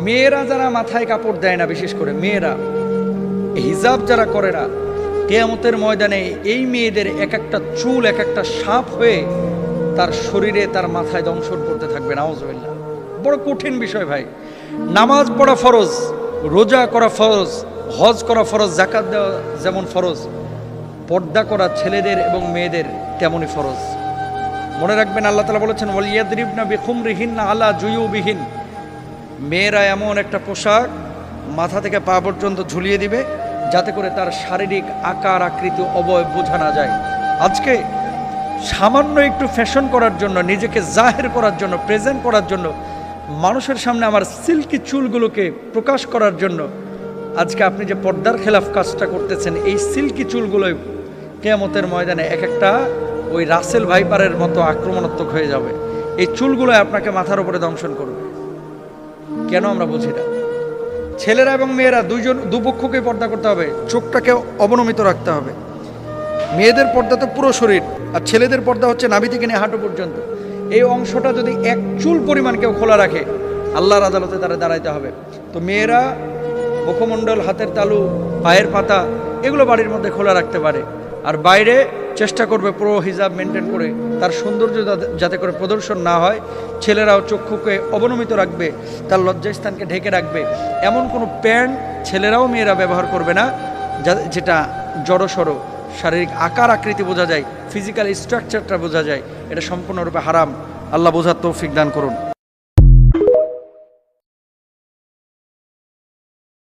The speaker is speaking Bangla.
মেয়েরা যারা মাথায় কাপড় দেয় না, বিশেষ করে মেয়েরা হিজাব যারা করে না, কিয়ামতের ময়দানে এই মেয়েদের এক একটা চুল এক একটা সাপ হয়ে তার শরীরে তার মাথায় দংশন করতে থাকবে। নাউজুবিল্লাহ। বড় কঠিন বিষয় ভাই। নামাজ পড়া ফরজ, রোজা করা ফরজ, হজ করা ফরজ, যাকাত দেওয়া যেমন ফরজ, পর্দা করা ছেলেদের এবং মেয়েদের তেমনই ফরজ। মনে রাখবেন আল্লাহ তাআলা বলেছেন ওয়ালিয়াদরিবনা বিখুমরিহিন্না আলা জুয়ুবিহিন, মেয়েরা এমন একটা পোশাক মাথা থেকে পা পর্যন্ত ঝুলিয়ে দিবে যাতে করে তার শারীরিক আকার আকৃতি অবয়ব বোঝা না যায়। আজকে সামান্য একটু ফ্যাশন করার জন্য, নিজেকে জাহের করার জন্য, প্রেজেন্ট করার জন্য, মানুষের সামনে আমার সিল্কি চুলগুলোকে প্রকাশ করার জন্য আজকে আপনি যে পর্দার খেলাফ কাজটা করতেছেন, এই সিল্কি চুলগুলোই কিয়ামতের ময়দানে এক একটা ওই রাসেল ভাইপারের মতো আক্রমণাত্মক হয়ে যাবে। এই চুলগুলো আপনাকে মাথার উপরে দংশন করবে। কেন আমরা বুঝি না? ছেলেরা এবং মেয়েরা দুপক্ষকে পর্দা করতে হবে, চোখটাকে অবনমিত রাখতে হবে। মেয়েদের পর্দা তো পুরো শরীর, আর ছেলেদের পর্দা হচ্ছে নাভি থেকে নিয়ে হাঁটু পর্যন্ত। এই অংশটা যদি এক চুল পরিমাণ কেউ খোলা রাখে, আল্লাহর আদালতে তারা দাঁড়াইতে হবে। তো মেয়েরা মুখমণ্ডল, হাতের তালু, পায়ের পাতা এগুলো বাড়ির মধ্যে খোলা রাখতে পারে, আর বাইরে চেষ্টা করবে পুরো হিজাব মেনটেন করে তার সৌন্দর্য যাতে করে প্রদর্শন না হয়। ছেলেরাও চক্ষুকে অবনমিত রাখবে, তার লজ্জাস্থানকে ঢেকে রাখবে। এমন কোনো প্যান্ট ছেলেরাও মেয়েরা ব্যবহার করবে না যেটা জড়সড় শারীরিক আকার আকৃতি বোঝা যায়, ফিজিক্যাল স্ট্রাকচারটা বোঝা যায়। এটা সম্পূর্ণরূপে হারাম। আল্লাহ বোঝার তৌফিক দান করুন।